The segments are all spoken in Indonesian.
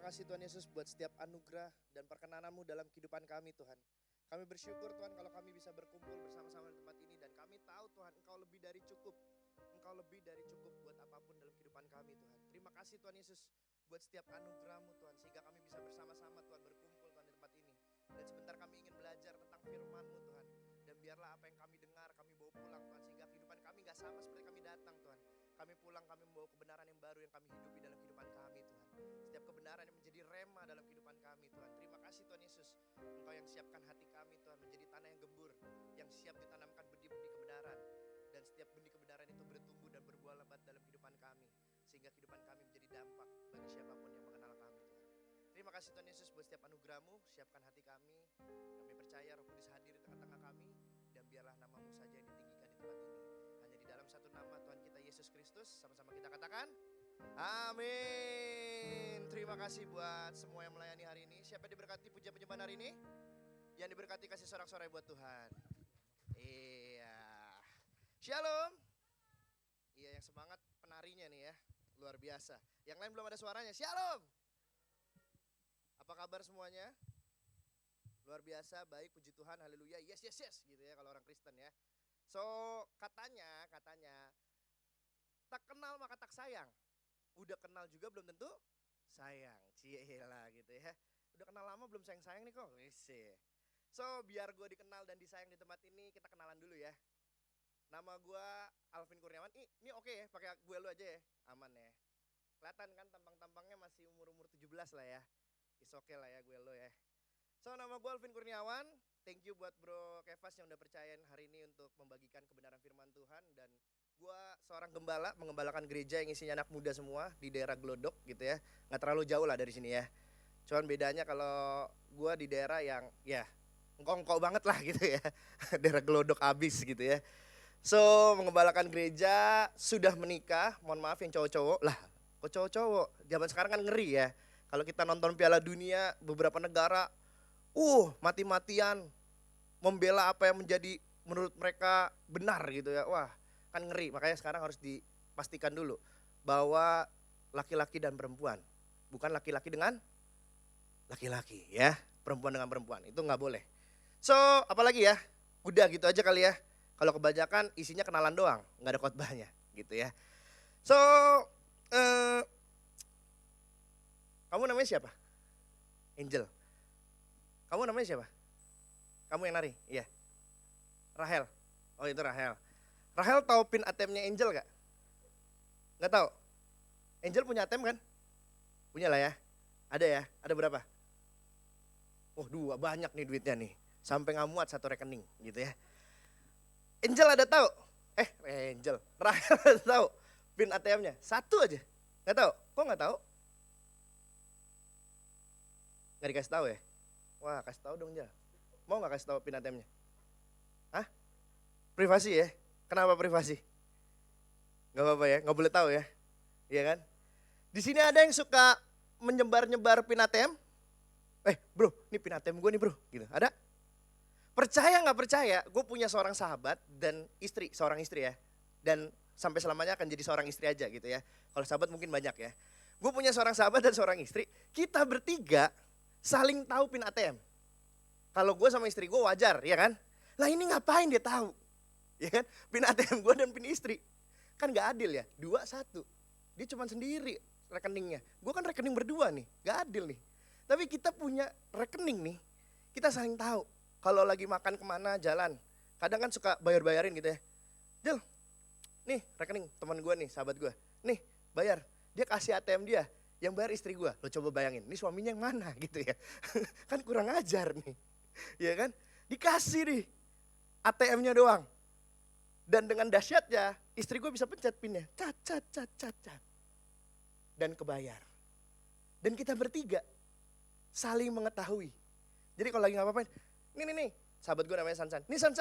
kasih Tuhan Yesus buat setiap anugerah dan perkenanan-Mu dalam kehidupan kami Tuhan. Kami bersyukur Tuhan kalau kami bisa berkumpul bersama-sama di tempat ini. Dan kami tahu Tuhan Engkau lebih dari cukup. Engkau lebih dari cukup buat apapun dalam kehidupan kami Tuhan. Terima kasih Tuhan Yesus buat setiap anugerah-Mu Tuhan. Sehingga kami bisa bersama-sama Tuhan berkumpul Tuhan di tempat ini. Dan sebentar kami ingin belajar tentang firman-Mu Tuhan. Dan biarlah apa yang kami dengar kami bawa pulang Tuhan. Sehingga kehidupan kami gak sama seperti kami datang Tuhan. Kami pulang, kami membawa kebenaran yang baru yang kami hidupi dalam kehidupan kami Tuhan. Setiap kebenaran yang menjadi rema dalam kehidupan kami Tuhan. Terima kasih Tuhan Yesus. Engkau yang siapkan hati kami Tuhan menjadi tanah yang gembur, yang siap ditanamkan benih-benih kebenaran. Dan setiap benih kebenaran itu bertumbuh dan berbuah lebat dalam kehidupan kami. Sehingga kehidupan kami menjadi dampak bagi siapapun yang mengenal kami Tuhan. Terima kasih Tuhan Yesus buat setiap anugerah-Mu. Siapkan hati kami. Kami percaya Roh Kudus hadir di tengah-tengah kami. Dan biarlah nama-Mu saja yang ditinggikan di tempat ini. Hanya di dalam satu nama Tuhan kita Yesus Kristus. Sama-sama kita katakan amin. Terima kasih buat semua yang melayani hari ini. Siapa yang diberkati pujian penyembahan hari ini? Yang diberkati kasih sorak-sorai buat Tuhan. Iya. Shalom. Iya, yang semangat penarinya nih ya. Luar biasa. Yang lain belum ada suaranya. Shalom. Apa kabar semuanya? Luar biasa, baik, puji Tuhan, haleluya. Yes, yes, yes gitu ya kalau orang Kristen ya. So, katanya tak kenal maka tak sayang. Udah kenal juga belum tentu sayang. Cielah gitu ya. Udah kenal lama belum sayang-sayang nih kok. So, biar gue dikenal dan disayang di tempat ini, kita kenalan dulu ya. Nama gue Alvin Kurniawan. Ini oke ya, pakai gue lu aja ya. Aman ya. Kelihatan kan tampang-tampangnya masih umur-umur 17 lah ya. Is oke lah ya gue lu ya. So, nama gue Alvin Kurniawan. Thank you buat Bro Kevas yang udah percayain hari ini untuk membagikan kebenaran firman Tuhan. Dan gue seorang gembala, mengembalakan gereja yang isinya anak muda semua di daerah Glodok gitu ya. Gak terlalu jauh lah dari sini ya. Cuman bedanya kalau gue di daerah yang ya engkau banget lah gitu ya. Daerah Glodok abis gitu ya. So, mengembalakan gereja, sudah menikah. Mohon maaf yang cowok-cowok. Lah, kok cowok-cowok? Zaman sekarang kan ngeri ya. Kalau kita nonton Piala Dunia, beberapa negara mati-matian membela apa yang menjadi menurut mereka benar gitu ya. Wah, kan ngeri. Makanya sekarang harus dipastikan dulu bahwa laki-laki dan perempuan, bukan laki-laki dengan laki-laki ya, perempuan dengan perempuan. Itu nggak boleh. So, apalagi ya? Udah gitu aja kali ya. Kalau kebanyakan isinya kenalan doang, nggak ada khotbahnya gitu ya. So, kamu namanya siapa? Angel. Kamu namanya siapa? Kamu yang nari? Iya. Rahel. Oh, itu Rahel. Rahel tahu pin ATM-nya Angel gak? Gak tahu. Angel punya ATM kan? Punya lah ya. Ada ya? Ada berapa? Oh, 2, banyak nih duitnya nih. Sampai nggak muat satu rekening gitu ya. Angel ada tahu? Angel. Rahel ada tahu pin ATM-nya? Satu aja. Gak tahu? Kok gak tahu? Gak dikasih tahu ya? Wah, kasih tahu dong, Jal. Mau gak kasih tahu pin ATM-nya? Hah? Privasi ya? Kenapa privasi? Gak apa-apa ya, gak boleh tahu ya? Iya kan? Di sini ada yang suka menyebar-nyebar pin ATM? Bro, ini pin ATM gue nih bro. Gitu. Ada? Percaya gak percaya, gue punya seorang sahabat dan istri, seorang istri ya. Dan sampai selamanya akan jadi seorang istri aja gitu ya. Kalau sahabat mungkin banyak ya. Gue punya seorang sahabat dan seorang istri, kita bertiga saling tahu pin ATM. Kalau gue sama istri gue wajar, ya kan? Lah ini ngapain dia tahu? Ya kan? Pin ATM gue dan pin istri. Kan gak adil ya, 2, 1. Dia cuma sendiri rekeningnya. Gue kan rekening berdua nih, gak adil nih. Tapi kita punya rekening nih, kita saling tahu. Kalau lagi makan kemana, jalan. Kadang kan suka bayar-bayarin gitu ya. Jel, nih rekening teman gue nih, sahabat gue. Nih, bayar. Dia kasih ATM dia. Yang bayar istri gue, lo coba bayangin, ini suaminya yang mana gitu ya. Kan kurang ajar nih, ya kan. Dikasih nih ATM-nya doang. Dan dengan dahsyatnya, istri gue bisa pencet pinnya. Cat. Dan kebayar. Dan kita bertiga saling mengetahui. Jadi kalau lagi ngapa-ngapain, nih, sahabat gue namanya San. Nih San,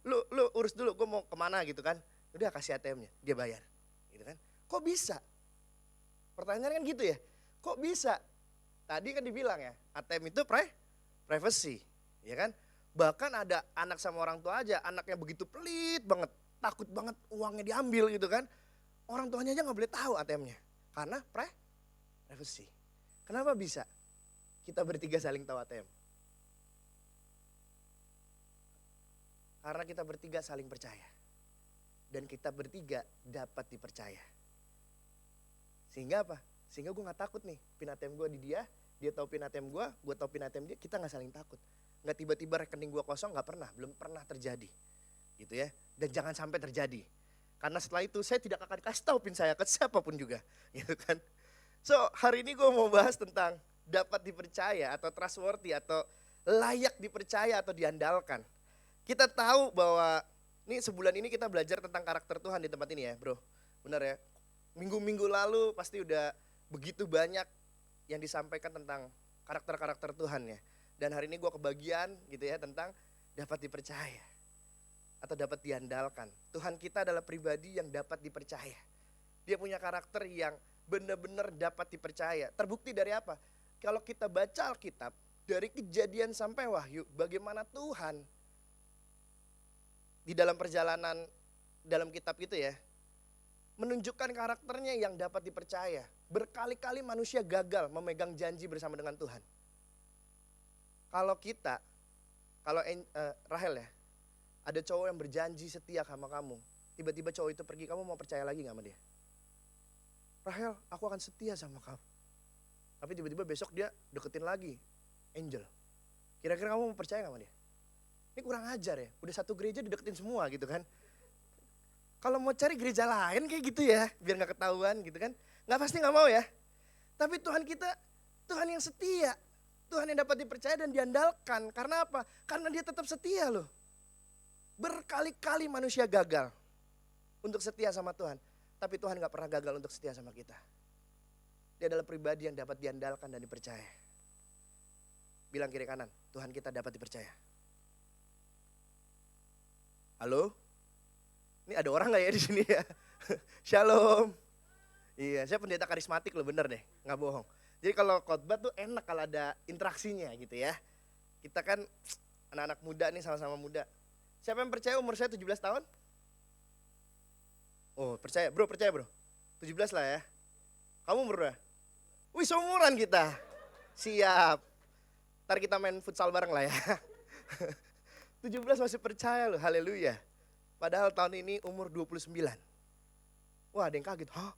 lu urus dulu, gue mau kemana gitu kan. Udah kasih ATM-nya, dia bayar. Gitu kan. Kok bisa? Pertanyaan kan gitu ya, kok bisa? Tadi kan dibilang ya, ATM itu privacy, ya kan? Bahkan ada anak sama orang tua aja, anaknya begitu pelit banget, takut banget uangnya diambil gitu kan. Orang tuanya aja gak boleh tahu ATM-nya, karena privacy. Kenapa bisa? kita bertiga saling tahu ATM? Karena kita bertiga saling percaya. Dan kita bertiga dapat dipercaya. Sehingga apa? Sehingga gue gak takut nih, pin ATM gue di dia tahu pin ATM gue tahu pin ATM dia, kita gak saling takut. Gak tiba-tiba rekening gue kosong, gak pernah, belum pernah terjadi. Gitu ya, dan jangan sampai terjadi. Karena setelah itu saya tidak akan kasih tahu pin saya ke siapapun juga. Gitu kan. So hari ini gue mau bahas tentang dapat dipercaya atau trustworthy atau layak dipercaya atau diandalkan. Kita tahu bahwa ini sebulan ini kita belajar tentang karakter Tuhan di tempat ini ya bro. Benar ya, minggu-minggu lalu pasti udah begitu banyak yang disampaikan tentang karakter-karakter Tuhan ya. Dan hari ini gue kebagian gitu ya tentang dapat dipercaya atau dapat diandalkan. Tuhan kita adalah pribadi yang dapat dipercaya. Dia punya karakter yang benar-benar dapat dipercaya. Terbukti dari apa? Kalau kita baca Alkitab dari Kejadian sampai Wahyu, bagaimana Tuhan di dalam perjalanan dalam kitab itu ya, menunjukkan karakternya yang dapat dipercaya. Berkali-kali manusia gagal memegang janji bersama dengan Tuhan. Kalau kita, Rahel ya, ada cowok yang berjanji setia sama kamu. Tiba-tiba cowok itu pergi, kamu mau percaya lagi gak sama dia? Rahel, aku akan setia sama kamu. Tapi tiba-tiba besok dia deketin lagi, Angel. Kira-kira kamu mau percaya gak sama dia? Ini kurang ajar ya, udah satu gereja dideketin semua gitu kan. Kalau mau cari gereja lain kayak gitu ya, biar gak ketahuan gitu kan. Gak pasti gak mau ya. Tapi Tuhan kita, Tuhan yang setia. Tuhan yang dapat dipercaya dan diandalkan. Karena apa? Karena dia tetap setia loh. Berkali-kali manusia gagal untuk setia sama Tuhan. Tapi Tuhan gak pernah gagal untuk setia sama kita. Dia adalah pribadi yang dapat diandalkan dan dipercaya. Bilang kiri kanan, Tuhan kita dapat dipercaya. Halo? Ini ada orang gak ya di sini ya? Shalom. Iya, saya pendeta karismatik loh, bener deh, gak bohong. Jadi kalau khotbah tuh enak kalau ada interaksinya gitu ya. Kita kan anak-anak muda nih, sama-sama muda. Siapa yang percaya umur saya 17 tahun? Oh percaya bro, 17 lah ya. Kamu umur berapa? Wih seumuran kita. Siap. Ntar kita main futsal bareng lah ya. 17 masih percaya loh, haleluya. Padahal tahun ini umur 29. Wah ada yang kaget, hah?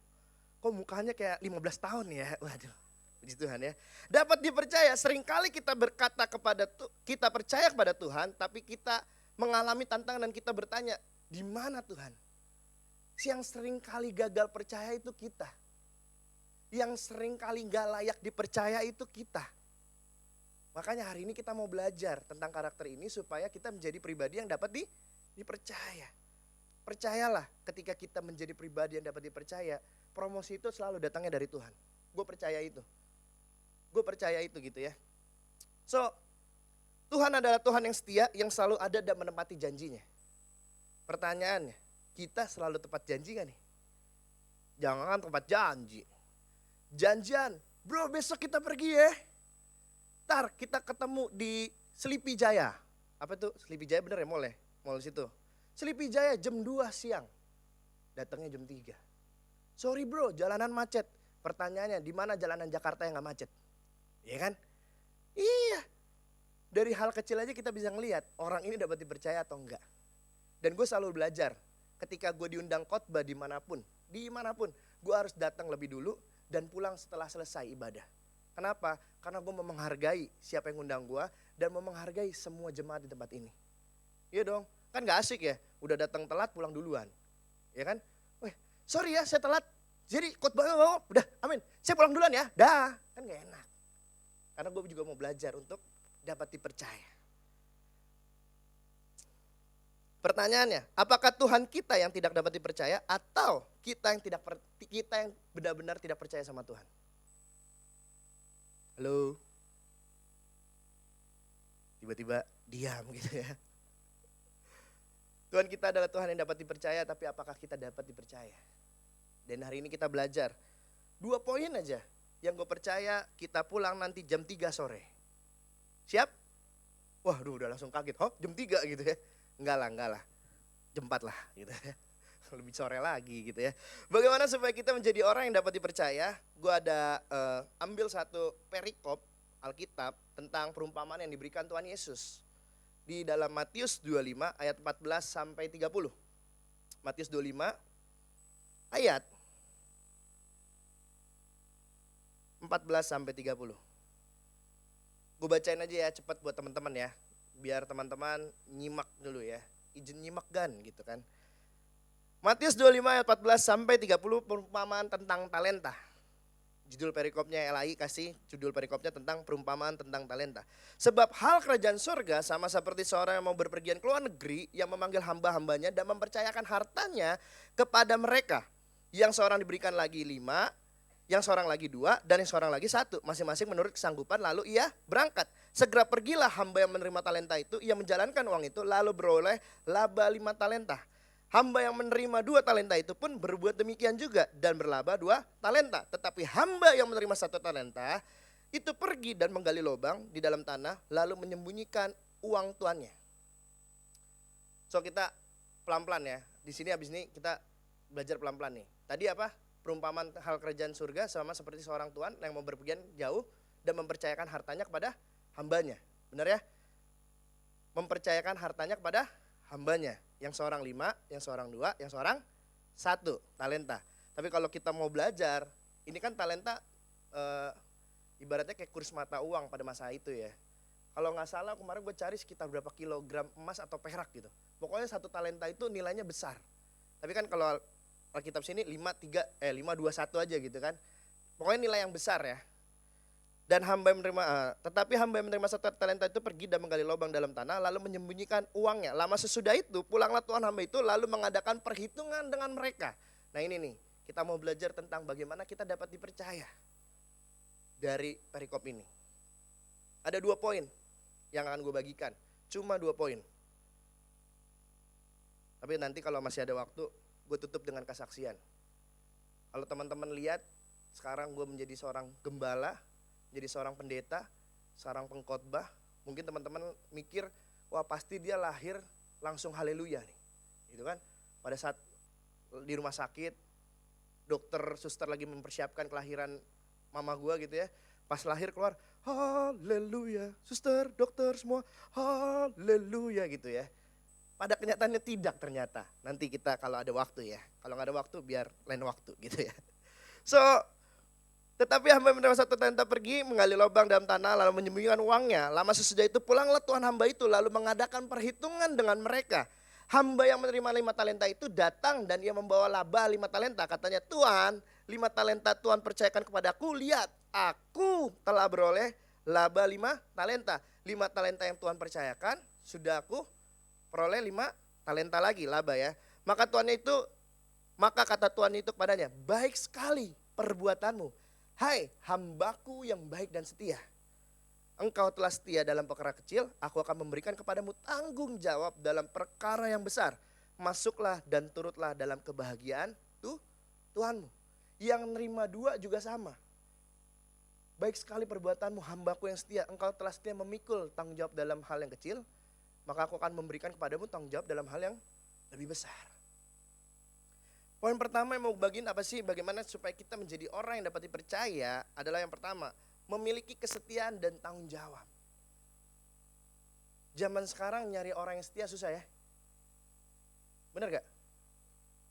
Kok mukanya kayak 15 tahun ya? Waduh, puji Tuhan ya. Dapat dipercaya, seringkali kita berkata kita percaya kepada Tuhan, tapi kita mengalami tantangan dan kita bertanya, di mana Tuhan? Yang seringkali gagal percaya itu kita. Yang seringkali gak layak dipercaya itu kita. Makanya hari ini kita mau belajar tentang karakter ini supaya kita menjadi pribadi yang dapat dipercaya. Percayalah ketika kita menjadi pribadi yang dapat dipercaya, promosi itu selalu datangnya dari Tuhan. Gue percaya itu. Gue percaya itu gitu ya. So, Tuhan adalah Tuhan yang setia, yang selalu ada dan menepati janjinya. Pertanyaannya, kita selalu tepat janji gak nih? Jangan tepat janji. Janjian, bro besok kita pergi ya. Ntar kita ketemu di Sleepy Jaya. Apa tuh Sleepy Jaya bener ya, mall ya? Mall situ. Sleepy Jaya jam 2 siang. Datangnya jam 3. Sorry bro, jalanan macet. Pertanyaannya, di mana jalanan Jakarta yang gak macet? Iya kan? Iya. Dari hal kecil aja kita bisa ngelihat orang ini dapat dipercaya atau enggak. Dan gue selalu belajar, ketika gue diundang khotbah dimanapun, gue harus datang lebih dulu dan pulang setelah selesai ibadah. Kenapa? Karena gue mau menghargai siapa yang undang gue dan mau menghargai semua jemaat di tempat ini. Iya dong, kan gak asik ya, udah datang telat pulang duluan. Ya kan? Weh, sorry ya saya telat, jadi khotbahnya udah amin, saya pulang duluan ya, dah. Kan gak enak. Karena gue juga mau belajar untuk dapat dipercaya. Pertanyaannya, apakah Tuhan kita yang tidak dapat dipercaya atau kita yang benar-benar tidak percaya sama Tuhan? Halo? Tiba-tiba diam gitu ya. Tuhan kita adalah Tuhan yang dapat dipercaya, tapi apakah kita dapat dipercaya? Dan hari ini kita belajar 2 poin aja yang gue percaya kita pulang nanti jam 3 sore. Siap? Wah, udah langsung kaget. Oh, jam 3 gitu ya. Enggak lah. Jam 4 lah gitu ya. Lebih sore lagi gitu ya. Bagaimana supaya kita menjadi orang yang dapat dipercaya? Gue ada ambil satu perikop Alkitab tentang perumpamaan yang diberikan Tuhan Yesus. Di dalam Matius 25 ayat 14 sampai 30. Matius 25 ayat 14 sampai 30. Gue bacain aja ya cepat buat teman-teman ya. Biar teman-teman nyimak dulu ya. Izin nyimak gan gitu kan. Matius 25 ayat 14 sampai 30 perumpamaan tentang talenta. Judul perikopnya LAI kasih judul perikopnya tentang perumpamaan tentang talenta. Sebab hal kerajaan surga sama seperti seorang yang mau berpergian ke luar negeri yang memanggil hamba-hambanya dan mempercayakan hartanya kepada mereka. Yang seorang diberikan lagi 5, yang seorang lagi 2, dan yang seorang lagi 1. Masing-masing menurut kesanggupan lalu ia berangkat. Segera pergilah hamba yang menerima talenta itu, ia menjalankan uang itu lalu beroleh laba 5 talenta. Hamba yang menerima 2 talenta itu pun berbuat demikian juga dan berlaba 2 talenta. Tetapi hamba yang menerima 1 talenta itu pergi dan menggali lubang di dalam tanah lalu menyembunyikan uang tuannya. So kita pelan-pelan ya. Di sini habis ini kita belajar pelan-pelan nih. Tadi apa? Perumpamaan hal kerajaan surga sama seperti seorang tuan yang mau berpergian jauh dan mempercayakan hartanya kepada hambanya. Benar ya? Mempercayakan hartanya kepada hambanya. Yang seorang 5, yang seorang 2, yang seorang 1 talenta. Tapi kalau kita mau belajar, ini kan talenta ibaratnya kayak kurs mata uang pada masa itu ya. Kalau nggak salah kemarin gue cari sekitar berapa kilogram emas atau perak gitu. Pokoknya 1 talenta itu nilainya besar. Tapi kan kalau Alkitab sini 521 aja gitu kan. Pokoknya nilai yang besar ya. Dan hamba yang menerima, tetapi hamba yang menerima 1 talenta itu pergi dan menggali lubang dalam tanah lalu menyembunyikan uangnya. Lama sesudah itu pulanglah tuan hamba itu lalu mengadakan perhitungan dengan mereka. Nah ini nih, kita mau belajar tentang bagaimana kita dapat dipercaya dari perikop ini. Ada 2 poin yang akan gue bagikan, cuma 2 poin. Tapi nanti kalau masih ada waktu, gue tutup dengan kesaksian. Kalau teman-teman lihat, sekarang gue menjadi seorang gembala, jadi seorang pendeta, seorang pengkhotbah. Mungkin teman-teman mikir, wah pasti dia lahir langsung haleluya nih. Gitu kan? Pada saat di rumah sakit, dokter, suster lagi mempersiapkan kelahiran mama gua gitu ya. Pas lahir keluar, haleluya, suster, dokter semua, haleluya gitu ya. Pada kenyataannya tidak ternyata. Nanti kita kalau ada waktu ya. Kalau nggak ada waktu biar lain waktu gitu ya. So, tetapi hamba yang menerima 1 talenta pergi menggali lubang dalam tanah lalu menyembunyikan uangnya. Lama sesudah itu pulanglah tuan hamba itu lalu mengadakan perhitungan dengan mereka. Hamba yang menerima 5 talenta itu datang dan ia membawa laba 5 talenta. Katanya, Tuan, 5 talenta Tuhan percayakan kepadaku. Lihat, aku telah beroleh laba 5 talenta. 5 talenta yang Tuhan percayakan sudah aku peroleh 5 talenta lagi laba ya. Maka kata Tuhan itu kepadanya, baik sekali perbuatanmu. Hai hambaku yang baik dan setia. Engkau telah setia dalam perkara kecil, aku akan memberikan kepadamu tanggung jawab dalam perkara yang besar. Masuklah dan turutlah dalam kebahagiaan Tuhanmu. Yang nerima 2 juga sama. Baik sekali perbuatanmu hambaku yang setia. Engkau telah setia memikul tanggung jawab dalam hal yang kecil, maka aku akan memberikan kepadamu tanggung jawab dalam hal yang lebih besar. Poin pertama yang mau bagiin apa sih? Bagaimana supaya kita menjadi orang yang dapat dipercaya adalah yang pertama, memiliki kesetiaan dan tanggung jawab. Zaman sekarang nyari orang yang setia susah ya. Bener gak?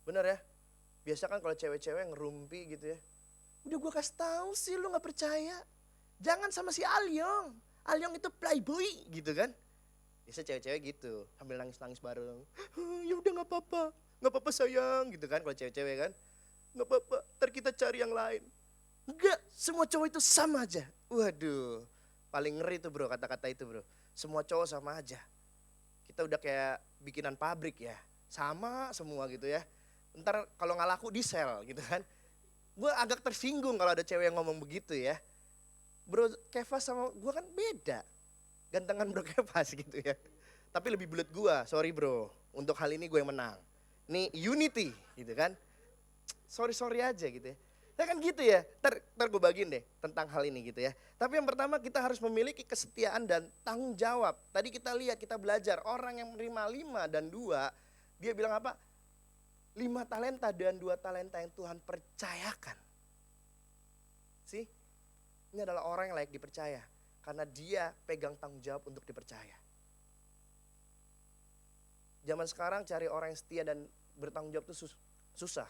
Bener ya? Biasa kan kalau cewek-cewek ngerumpi gitu ya. Udah gue kasih tahu sih lu gak percaya. Jangan sama si Alyong. Alyong itu playboy gitu kan. Biasa cewek-cewek gitu, sambil nangis-nangis bareng. Ya udah gak apa-apa. Gak apa-apa sayang gitu kan kalau cewek-cewek kan. Gak apa-apa, ntar kita cari yang lain. Enggak, semua cowok itu sama aja. Waduh, paling ngeri tuh bro kata-kata itu bro. Semua cowok sama aja. Kita udah kayak bikinan pabrik ya. Sama semua gitu ya. Ntar kalau gak laku di sell gitu kan. Gue agak tersinggung kalau ada cewek yang ngomong begitu ya. Bro Kevas sama gue kan beda. Gantengan bro Kevas gitu ya. Tapi lebih bulat gue, sorry bro. Untuk hal ini gue yang menang. Nih unity gitu kan. Sorry aja gitu ya. Ya kan gitu ya, ntar gue bagiin deh tentang hal ini gitu ya. Tapi yang pertama kita harus memiliki kesetiaan dan tanggung jawab. Tadi kita lihat, kita belajar orang yang menerima 5 dan 2, dia bilang apa? 5 talenta dan 2 talenta yang Tuhan percayakan. Ini adalah orang yang layak dipercaya. Karena dia pegang tanggung jawab untuk dipercaya. Zaman sekarang cari orang yang setia dan bertanggung jawab itu susah.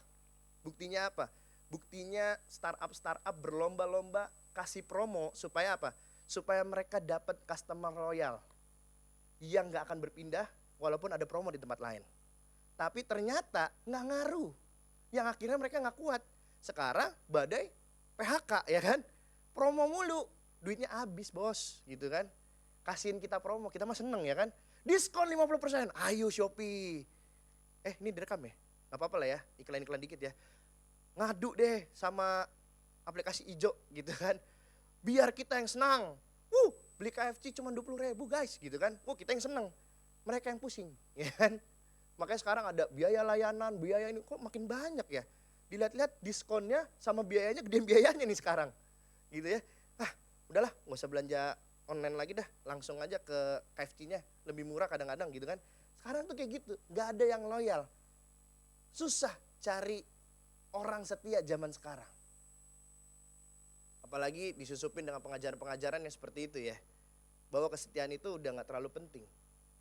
Buktinya apa? Buktinya startup berlomba-lomba kasih promo supaya apa? Supaya mereka dapat customer loyal yang gak akan berpindah walaupun ada promo di tempat lain. Tapi ternyata gak ngaruh. Yang akhirnya mereka gak kuat. Sekarang badai PHK ya kan? Promo mulu, duitnya habis bos gitu kan. Kasihin kita promo, kita mah seneng ya kan. Diskon 50%, ayo Shopee. Ini direkam ya? Gak apa-apa lah ya, iklan-iklan dikit ya. Ngadu deh sama aplikasi ijo gitu kan. Biar kita yang senang. Beli KFC cuma 20.000 guys gitu kan. Kita yang senang. Mereka yang pusing ya kan. Makanya sekarang ada biaya layanan, biaya ini kok makin banyak ya. Dilihat-lihat diskonnya sama biayanya gedein biayanya nih sekarang. Gitu ya. Udahlah gak usah belanja online lagi dah. Langsung aja ke KFC-nya. Lebih murah kadang-kadang gitu kan. Sekarang tuh kayak gitu. Gak ada yang loyal. Susah cari orang setia zaman sekarang. Apalagi disusupin dengan pengajaran-pengajaran yang seperti itu ya. Bahwa kesetiaan itu udah gak terlalu penting.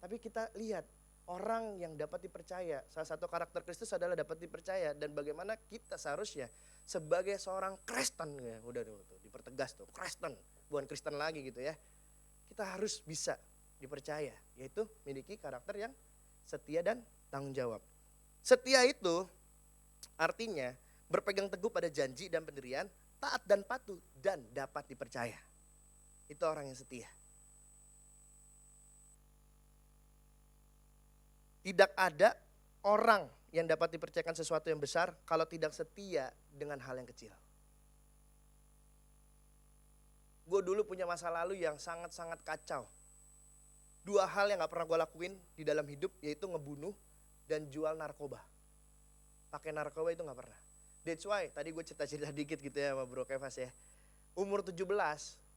Tapi kita lihat orang yang dapat dipercaya. Salah satu karakter Kristus adalah dapat dipercaya. Dan bagaimana kita seharusnya sebagai seorang Kristen ya. Udah tuh dipertegas tuh, Kristen. Bukan Kristen lagi gitu ya. Kita harus bisa dipercaya. Yaitu memiliki karakter yang setia dan tanggung jawab. Setia itu artinya berpegang teguh pada janji dan pendirian, taat dan patuh, dan dapat dipercaya. Itu orang yang setia. Tidak ada orang yang dapat dipercayakan sesuatu yang besar kalau tidak setia dengan hal yang kecil. Gue dulu punya masa lalu yang sangat-sangat kacau. 2 hal yang gak pernah gue lakuin di dalam hidup, yaitu ngebunuh dan jual narkoba. Pakai narkoba itu gak pernah. That's why tadi gue cerita-cerita dikit gitu ya sama Bro Kevas ya. Umur 17,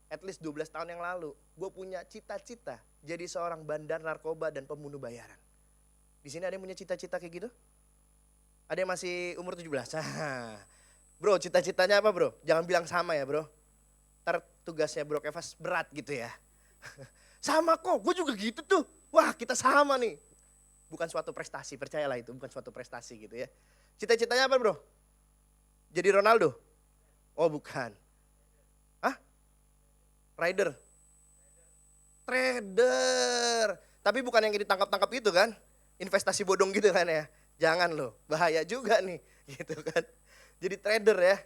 at least 12 tahun yang lalu, gue punya cita-cita jadi seorang bandar narkoba dan pembunuh bayaran. Di sini ada yang punya cita-cita kayak gitu? Ada yang masih umur 17? Bro, cita-citanya apa bro? Jangan bilang sama ya bro. Ntar tugasnya Bro Kevas berat gitu ya. Sama kok, gue juga gitu tuh. Wah kita sama nih. Bukan suatu prestasi, percayalah itu bukan suatu prestasi gitu ya. Cita-citanya apa bro? Jadi Ronaldo? Oh bukan. Rider? Trader. Tapi bukan yang ditangkap-tangkap itu kan? Investasi bodong gitu kan ya. Jangan loh, bahaya juga nih gitu kan. Jadi trader ya.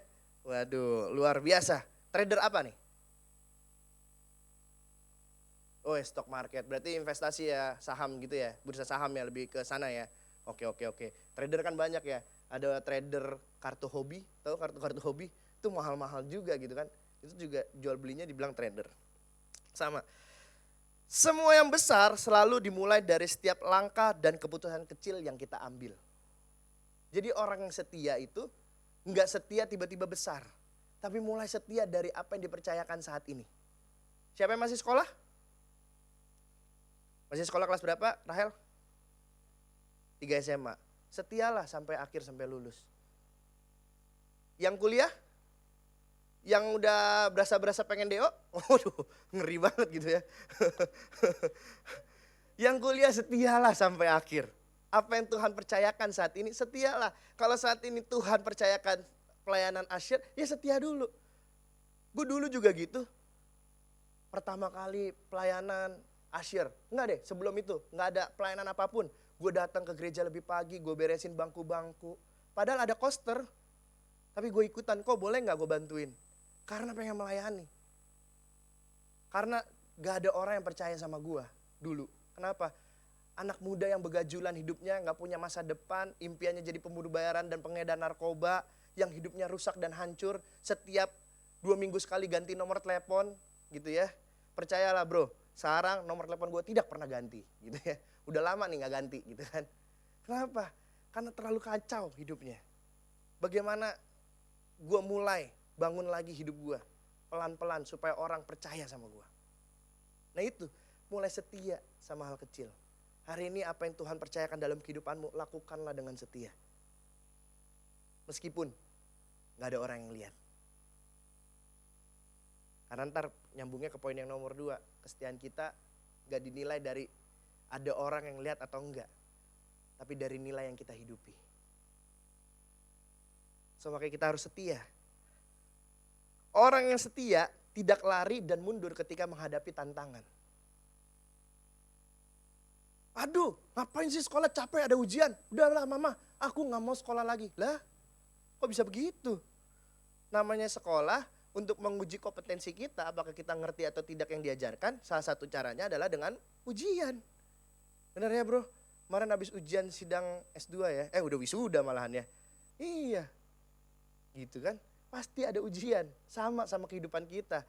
Waduh, luar biasa. Trader apa nih? Oh stock market, berarti investasi ya saham gitu ya. Bursa saham ya lebih ke sana ya. Oke. Trader kan banyak ya. Ada trader kartu hobi, tahu kartu hobi? Itu mahal-mahal juga gitu kan. Itu juga jual belinya dibilang trader. Sama. Semua yang besar selalu dimulai dari setiap langkah dan keputusan kecil yang kita ambil. Jadi orang yang setia itu enggak setia tiba-tiba besar. Tapi mulai setia dari apa yang dipercayakan saat ini. Siapa yang masih sekolah? Masih sekolah kelas berapa, Rahel? 3 SMA. Setialah sampai akhir, sampai lulus. Yang kuliah? Yang udah berasa-berasa pengen DO? Waduh, ngeri banget gitu ya. Yang kuliah setialah sampai akhir. Apa yang Tuhan percayakan saat ini, setialah. Kalau saat ini Tuhan percayakan pelayanan asyir, ya setia dulu. Gue dulu juga gitu. Pertama kali pelayanan asyir, enggak deh sebelum itu, enggak ada pelayanan apapun. Gue datang ke gereja lebih pagi, gue beresin bangku-bangku. Padahal ada koster, tapi gue ikutan, kok boleh gak gue bantuin? Karena pengen melayani. Karena gak ada orang yang percaya sama gue dulu. Kenapa? Anak muda yang begajulan hidupnya, gak punya masa depan, impiannya jadi pembunuh bayaran dan pengedar narkoba, yang hidupnya rusak dan hancur, setiap 2 minggu sekali ganti nomor telepon gitu ya. Percayalah bro, sekarang nomor telepon gue tidak pernah ganti gitu ya. Udah lama nih gak ganti gitu kan. Kenapa? Karena terlalu kacau hidupnya. Bagaimana gue mulai bangun lagi hidup gue pelan-pelan supaya orang percaya sama gue. Nah itu, mulai setia sama hal kecil. Hari ini apa yang Tuhan percayakan dalam kehidupanmu, lakukanlah dengan setia. Meskipun gak ada orang yang lihat. Karena ntar nyambungnya ke poin yang nomor 2. Kesetiaan kita gak dinilai dari ada orang yang lihat atau enggak. Tapi dari nilai yang kita hidupi. So makanya kita harus setia. Orang yang setia tidak lari dan mundur ketika menghadapi tantangan. Aduh, ngapain sih sekolah, capek, ada ujian. Udahlah mama, aku gak mau sekolah lagi. Lah, kok bisa begitu? Namanya sekolah untuk menguji kompetensi kita, apakah kita ngerti atau tidak yang diajarkan. Salah satu caranya adalah dengan ujian. Benar ya bro? Kemarin habis ujian sidang S2 ya. Udah wisuda malahan ya. Iya. Gitu kan? Pasti ada ujian. Sama kehidupan kita.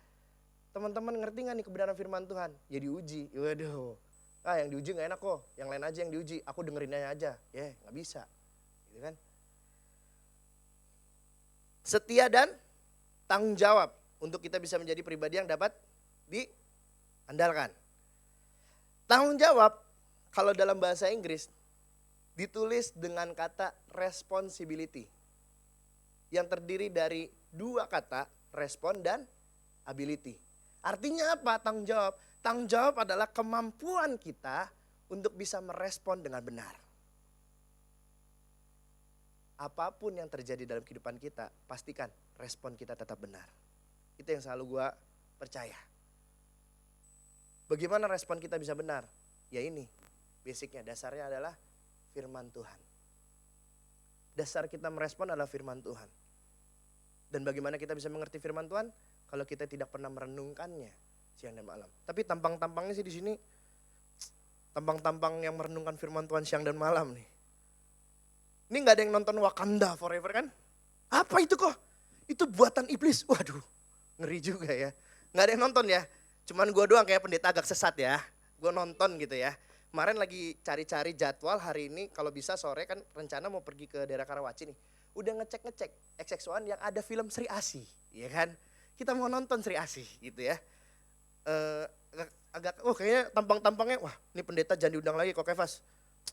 Teman-teman ngerti gak nih kebenaran firman Tuhan? Ya diuji. Waduh. Yang diuji gak enak kok. Yang lain aja yang diuji. Aku dengerinnya aja. Ya gak bisa. Gitu kan? Setia dan tanggung jawab. Untuk kita bisa menjadi pribadi yang dapat diandalkan. Tanggung jawab. Kalau dalam bahasa Inggris ditulis dengan kata responsibility. Yang terdiri dari 2 kata, respon dan ability. Artinya apa tanggung jawab? Tanggung jawab adalah kemampuan kita untuk bisa merespon dengan benar. Apapun yang terjadi dalam kehidupan kita, pastikan respon kita tetap benar. Itu yang selalu gue percaya. Bagaimana respon kita bisa benar? Ya ini. Basicnya, dasarnya adalah firman Tuhan. Dasar kita merespon adalah firman Tuhan. Dan bagaimana kita bisa mengerti firman Tuhan? Kalau kita tidak pernah merenungkannya siang dan malam. Tapi tampang-tampangnya sih di sini, tampang-tampang yang merenungkan firman Tuhan siang dan malam nih. Ini gak ada yang nonton Wakanda Forever kan? Apa itu kok? Itu buatan iblis. Waduh, ngeri juga ya. Gak ada yang nonton ya. Cuman gue doang kayak pendeta agak sesat ya. Gue nonton gitu ya. Kemarin lagi cari-cari jadwal hari ini, kalau bisa sore kan rencana mau pergi ke daerah Karawaci nih. Udah ngecek XX1 yang ada film Sri Asih, ya kan? Kita mau nonton Sri Asih gitu ya. Kayaknya tampang-tampangnya, wah ini pendeta jangan diundang lagi kok Kefas.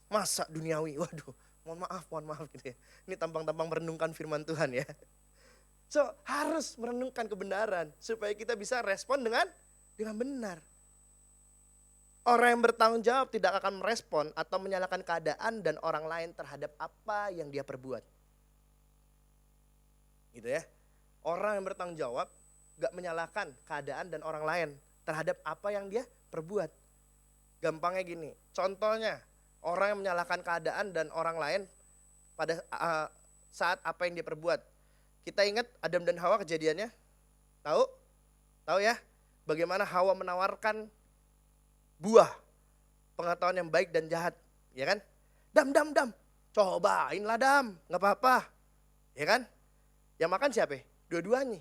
Masa duniawi, waduh mohon maaf gitu ya. Ini tampang-tampang merenungkan firman Tuhan ya. So harus merenungkan kebenaran supaya kita bisa respon dengan benar. Orang yang bertanggung jawab tidak akan merespon atau menyalahkan keadaan dan orang lain terhadap apa yang dia perbuat. Gitu ya. Orang yang bertanggung jawab gak menyalahkan keadaan dan orang lain terhadap apa yang dia perbuat. Gampangnya gini, contohnya orang yang menyalahkan keadaan dan orang lain pada saat apa yang dia perbuat. Kita ingat Adam dan Hawa kejadiannya? Tahu ya? Bagaimana Hawa menawarkan buah pengetahuan yang baik dan jahat, ya kan? Dam, cobainlah Dam, nggak apa-apa, ya kan? Yang makan siapa? Dua-duanya.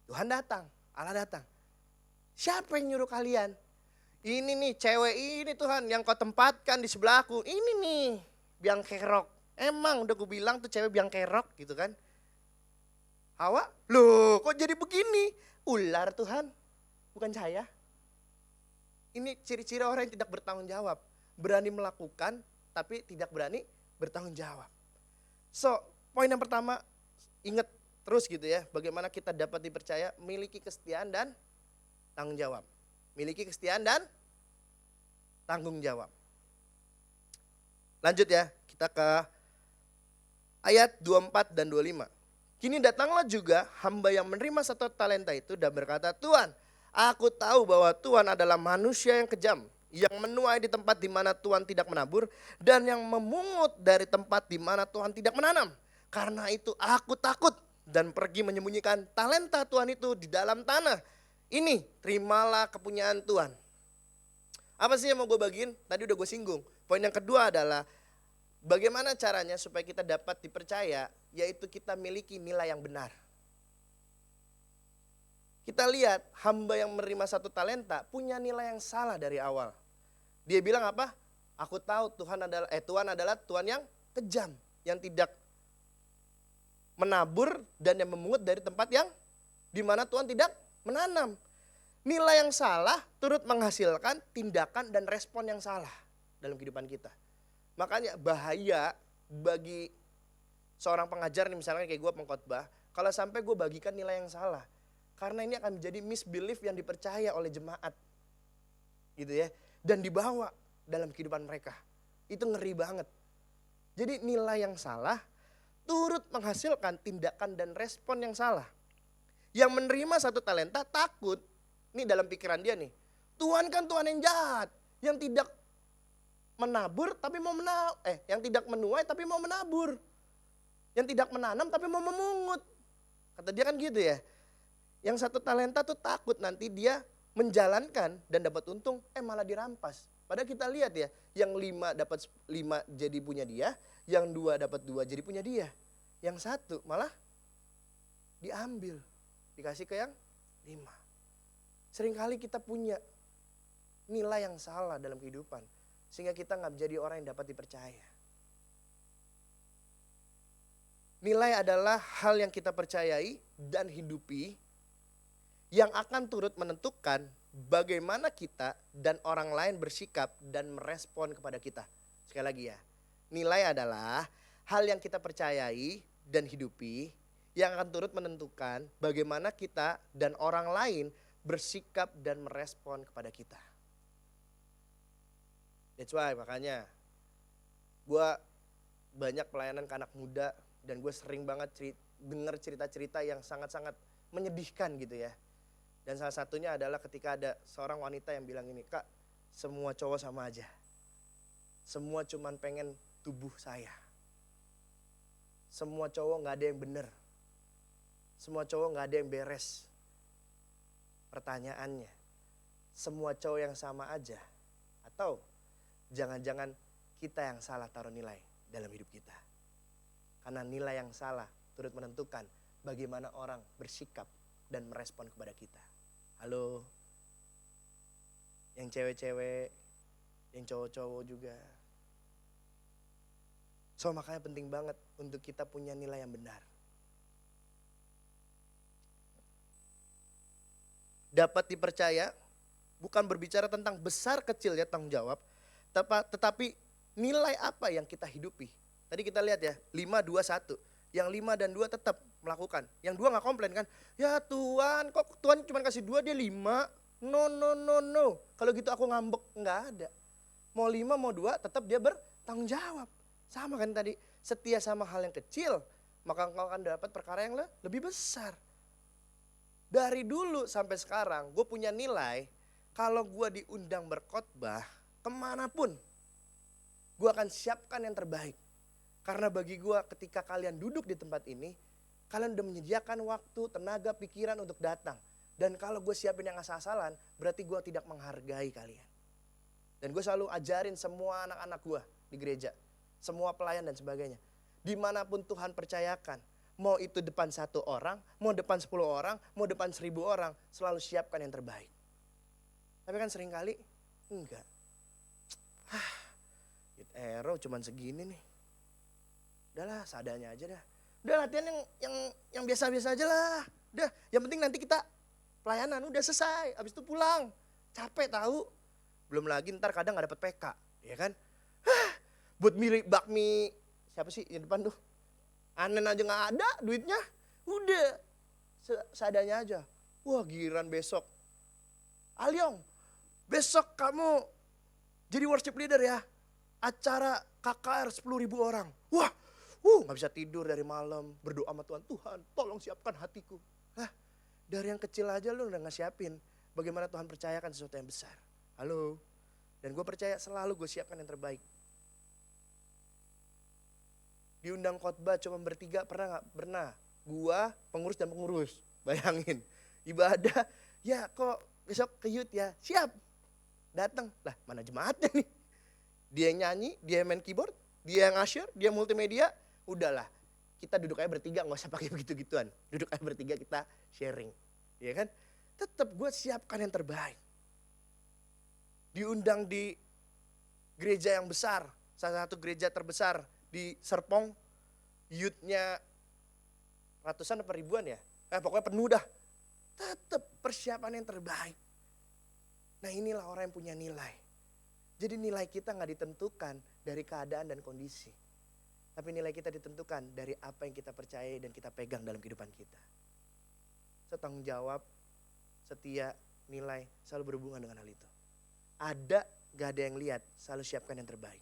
Tuhan datang, Allah datang. Siapa yang nyuruh kalian? Ini nih cewek ini Tuhan yang kau tempatkan di sebelahku. Ini nih biang kerok. Emang udah gue bilang tuh cewek biang kerok gitu kan? Hawa, loh kok jadi begini? Ular Tuhan, bukan saya. Ini ciri-ciri orang yang tidak bertanggung jawab. Berani melakukan tapi tidak berani bertanggung jawab. So, poin yang pertama, ingat terus gitu ya. Bagaimana kita dapat dipercaya, miliki kesetiaan dan tanggung jawab. Miliki kesetiaan dan tanggung jawab. Lanjut ya, kita ke ayat 24 dan 25. Kini datanglah juga hamba yang menerima 1 talenta itu dan berkata, Tuhan, aku tahu bahwa Tuhan adalah manusia yang kejam, yang menuai di tempat di mana Tuhan tidak menabur, dan yang memungut dari tempat di mana Tuhan tidak menanam. Karena itu aku takut dan pergi menyembunyikan talenta Tuhan itu di dalam tanah. Ini terimalah kepunyaan Tuhan. Apa sih yang mau gue bagiin? Tadi udah gue singgung. Poin yang kedua adalah bagaimana caranya supaya kita dapat dipercaya, yaitu kita miliki nilai yang benar. Kita lihat hamba yang menerima 1 talenta punya nilai yang salah dari awal. Dia bilang apa? Aku tahu Tuhan adalah Tuhan yang kejam, yang tidak menabur dan yang memungut dari tempat yang di mana Tuhan tidak menanam. Nilai yang salah turut menghasilkan tindakan dan respon yang salah dalam kehidupan kita. Makanya bahaya bagi seorang pengajar nih, misalnya kayak gue pengkhotbah, kalau sampai gue bagikan nilai yang salah. Karena ini akan menjadi misbelief yang dipercaya oleh jemaat. Gitu ya. Dan dibawa dalam kehidupan mereka. Itu ngeri banget. Jadi nilai yang salah turut menghasilkan tindakan dan respon yang salah. Yang menerima 1 talenta takut. Ini dalam pikiran dia nih. Tuhan kan Tuhan yang jahat. Yang tidak menabur tapi mau yang tidak menuai tapi mau menabur. Yang tidak menanam tapi mau memungut. Kata dia kan gitu ya. Yang 1 talenta tuh takut nanti dia menjalankan dan dapat untung, malah dirampas. Padahal kita lihat ya, yang 5 dapat 5 jadi punya dia, yang 2 dapat 2 jadi punya dia. Yang 1 malah diambil, dikasih ke yang 5. Seringkali kita punya nilai yang salah dalam kehidupan, sehingga kita nggak menjadi orang yang dapat dipercaya. Nilai adalah hal yang kita percayai dan hidupi, yang akan turut menentukan bagaimana kita dan orang lain bersikap dan merespon kepada kita. Sekali lagi ya, nilai adalah hal yang kita percayai dan hidupi yang akan turut menentukan bagaimana kita dan orang lain bersikap dan merespon kepada kita. That's why makanya gue banyak pelayanan ke anak muda dan gue sering banget dengar cerita-cerita yang sangat-sangat menyedihkan gitu ya. Dan salah satunya adalah ketika ada seorang wanita yang bilang ini, Kak, semua cowok sama aja. Semua cuman pengen tubuh saya. Semua cowok gak ada yang benar. Semua cowok gak ada yang beres. Pertanyaannya, semua cowok yang sama aja? Atau jangan-jangan kita yang salah taruh nilai dalam hidup kita? Karena nilai yang salah turut menentukan bagaimana orang bersikap dan merespon kepada kita. Halo, yang cewek-cewek, yang cowok-cowok juga. So makanya penting banget untuk kita punya nilai yang benar. Dapat dipercaya bukan berbicara tentang besar kecilnya tanggung jawab, tetapi nilai apa yang kita hidupi. Tadi kita lihat ya, 5, 2, 1. Yang 5 dan 2 tetap melakukan. Yang 2 gak komplain kan. Ya Tuhan, kok Tuhan cuma kasih 2 dia 5. No. Kalau gitu aku ngambek. Nggak ada. Mau 5 mau 2 tetap dia bertanggung jawab. Sama kan tadi. Setia sama hal yang kecil. Maka engkau akan dapat perkara yang lebih besar. Dari dulu sampai sekarang gue punya nilai. Kalau gue diundang berkhotbah kemanapun. Gue akan siapkan yang terbaik. Karena bagi gue ketika kalian duduk di tempat ini, kalian udah menyediakan waktu, tenaga, pikiran untuk datang. Dan kalau gue siapin yang asal-asalan, berarti gue tidak menghargai kalian. Dan gue selalu ajarin semua anak-anak gue di gereja, semua pelayan dan sebagainya. Dimanapun Tuhan percayakan, mau itu depan 1 orang, mau depan 10 orang, mau depan 1000 orang, selalu siapkan yang terbaik. Tapi kan seringkali, enggak. Arrow cuman segini nih. Udahlah, seadanya aja dah. Udah latihan yang biasa-biasa aja lah. Udah, yang penting nanti kita pelayanan udah selesai. Habis itu pulang. Capek tahu. Belum lagi ntar kadang gak dapet PK, ya kan? Buat milih bakmi siapa sih yang depan tuh? Anen aja gak ada duitnya. Udah, seadanya aja. Wah, giliran besok. Alyong, besok kamu jadi worship leader ya. Acara KKR 10.000 orang. Wah, gak bisa tidur dari malam, berdoa sama Tuhan, Tuhan tolong siapkan hatiku. Dari yang kecil aja lu udah gak siapin, bagaimana Tuhan percayakan sesuatu yang besar. Halo, dan gue percaya selalu gue siapkan yang terbaik. Diundang khotbah cuma bertiga, pernah gak? Pernah. Gua, pengurus dan pengurus, bayangin. Ibadah, ya kok besok ke youth ya, siap. Datang, lah mana jemaatnya nih. Dia yang nyanyi, dia yang main keyboard, dia yang usher, dia multimedia. Udahlah, kita duduk aja bertiga, gak usah pakai begitu-gituan. Duduk aja bertiga, kita sharing. Ya kan? Tetap gue siapkan yang terbaik. Diundang di gereja yang besar, salah satu gereja terbesar di Serpong, youth-nya ratusan atau ribuan ya. Pokoknya penuh dah. Tetap persiapan yang terbaik. Nah inilah orang yang punya nilai. Jadi nilai kita gak ditentukan dari keadaan dan kondisi. Tapi nilai kita ditentukan dari apa yang kita percaya dan kita pegang dalam kehidupan kita. tanggung jawab, setia, nilai, selalu berhubungan dengan hal itu. Ada, gak ada yang lihat, selalu siapkan yang terbaik.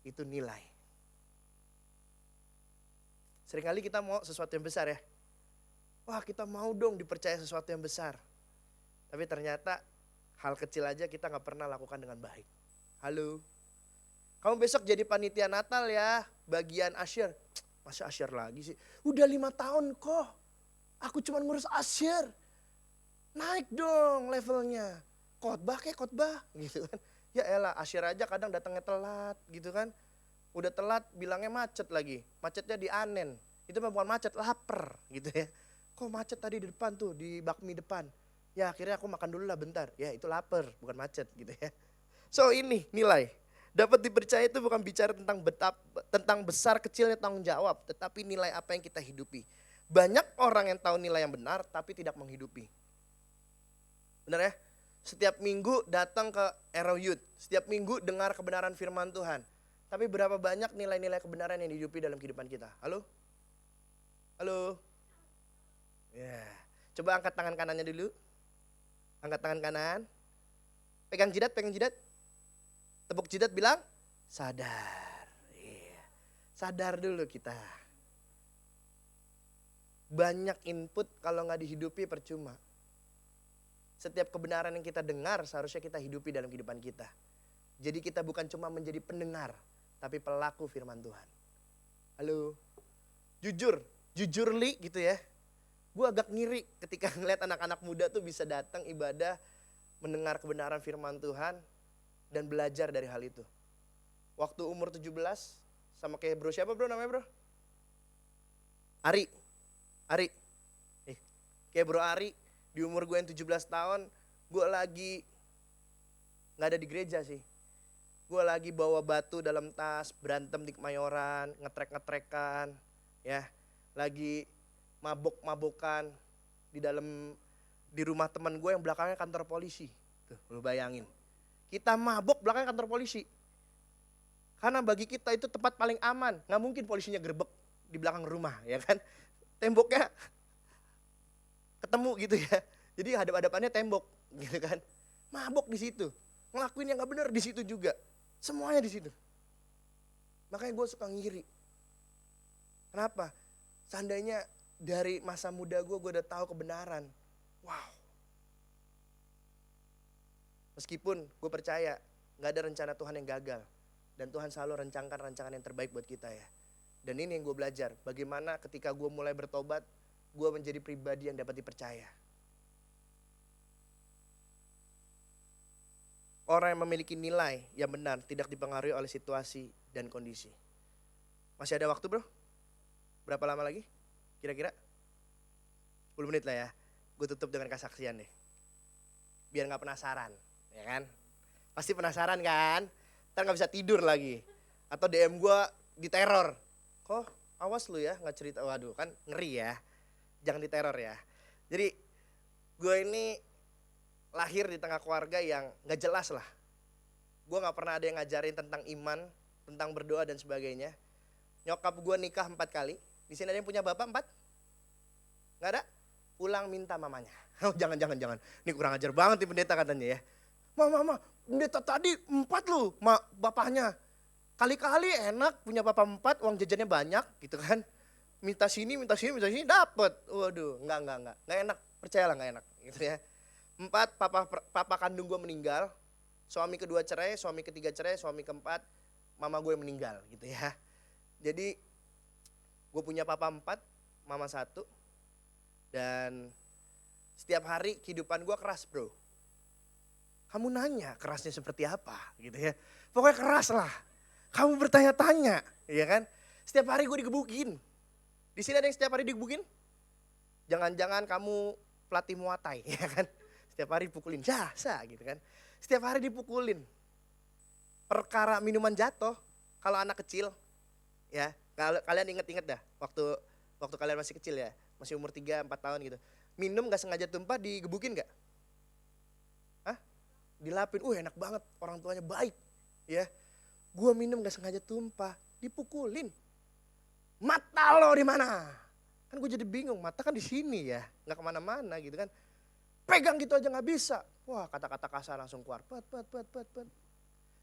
Itu nilai. Seringkali kita mau sesuatu yang besar ya. Wah, kita mau dong dipercaya sesuatu yang besar. Tapi ternyata hal kecil aja kita gak pernah lakukan dengan baik. Halo, kamu besok jadi panitia Natal ya, bagian asyir. Masa asyir lagi sih? Udah 5 tahun kok. Aku cuma ngurus asyir. Naik dong levelnya. Khotbah kayak khotbah gitu kan. Ya elah, asyir aja kadang datangnya telat gitu kan. Udah telat bilangnya macet lagi. Macetnya di Anen. Itu mah bukan macet, lapar gitu ya. Kok macet tadi di depan tuh, di bakmi depan. Ya akhirnya aku makan dulu lah bentar. Ya itu lapar, bukan macet gitu ya. So ini nilai. Dapat dipercaya itu bukan bicara tentang besar kecilnya tanggung jawab. Tetapi nilai apa yang kita hidupi. Banyak orang yang tahu nilai yang benar tapi tidak menghidupi. Benar ya? Setiap minggu datang ke Arrow Youth. Setiap minggu dengar kebenaran firman Tuhan. Tapi berapa banyak nilai-nilai kebenaran yang dihidupi dalam kehidupan kita? Halo? Halo? Ya. Coba angkat tangan kanannya dulu. Angkat tangan kanan. Pegang jidat, pegang jidat. Tepuk jidat bilang, sadar. Iya. Sadar dulu kita. Banyak input kalau gak dihidupi percuma. Setiap kebenaran yang kita dengar seharusnya kita hidupi dalam kehidupan kita. Jadi kita bukan cuma menjadi pendengar, tapi pelaku firman Tuhan. Halo? Jujur li gitu ya. Gue agak ngiri ketika ngeliat anak-anak muda tuh bisa datang ibadah, mendengar kebenaran firman Tuhan, dan belajar dari hal itu. Waktu umur 17, sama kayak bro, siapa bro namanya bro? Ari. Kayak bro Ari, di umur gue yang 17 tahun, gue lagi gak ada di gereja sih. Gue lagi bawa batu dalam tas, berantem di Kemayoran, ngetrek-ngetrekan, ya. Lagi mabok-mabokan di rumah teman gue yang belakangnya kantor polisi. Tuh, lu bayangin. Kita mabok belakangnya kantor polisi. Karena bagi kita itu tempat paling aman. Gak mungkin polisinya gerbek di belakang rumah, ya kan. Temboknya ketemu gitu ya. Jadi hadap-hadapannya tembok gitu kan. Mabok di situ. Ngelakuin yang gak benar di situ juga. Semuanya di situ. Makanya gue suka ngiri. Kenapa? Seandainya dari masa muda gue udah tahu kebenaran. Wow. Meskipun gue percaya gak ada rencana Tuhan yang gagal. Dan Tuhan selalu rencanakan rancangan yang terbaik buat kita ya. Dan ini yang gue belajar. Bagaimana ketika gue mulai bertobat, gue menjadi pribadi yang dapat dipercaya. Orang yang memiliki nilai yang benar tidak dipengaruhi oleh situasi dan kondisi. Masih ada waktu bro? Berapa lama lagi? Kira-kira? 10 menit lah ya. Gue tutup dengan kesaksian deh. Biar gak penasaran, ya kan? Pasti penasaran kan? Ntar gak bisa tidur lagi. Atau DM gue diteror. Kok awas lu ya gak cerita. Waduh kan ngeri ya. Jangan diteror ya. Jadi gue ini lahir di tengah keluarga yang gak jelas lah. Gue gak pernah ada yang ngajarin tentang iman, tentang berdoa dan sebagainya. Nyokap gue nikah 4 kali. Di sini ada yang punya bapak 4? Gak ada? Pulang minta mamanya. Oh, jangan. Ini kurang ajar banget nih pendeta katanya ya. Mama, pendeta tadi 4 lu, bapaknya. Kali-kali enak punya bapak 4, uang jajannya banyak gitu kan. Minta sini, dapet. Waduh, enggak enak, percayalah enggak enak gitu ya. 4, papa kandung gue meninggal, suami kedua cerai, suami ketiga cerai, suami keempat, mama gue meninggal gitu ya. Jadi gue punya papa 4, mama 1, dan setiap hari kehidupan gue keras bro. Kamu nanya kerasnya seperti apa gitu ya. Pokoknya keras lah. Kamu bertanya-tanya, ya kan? Setiap hari gue digebukin. Di sini ada yang setiap hari digebukin? Jangan-jangan kamu pelatih Muay Thai, ya kan? Setiap hari dipukulin, jasa gitu kan. Setiap hari dipukulin. Perkara minuman jatuh, kalau anak kecil, ya kalian inget-inget dah. Waktu kalian masih kecil ya, masih umur 3-4 tahun gitu. Minum gak sengaja tumpah, digebukin gak? Hah? Dilapin, enak banget, orang tuanya baik. Ya, gue minum gak sengaja tumpah, dipukulin. Mata lo di mana? Kan gue gue jadi bingung, mata kan di sini ya, nggak kemana-mana gitu kan. Pegang gitu aja nggak bisa. Wah, kata-kata kasar langsung keluar. Pet.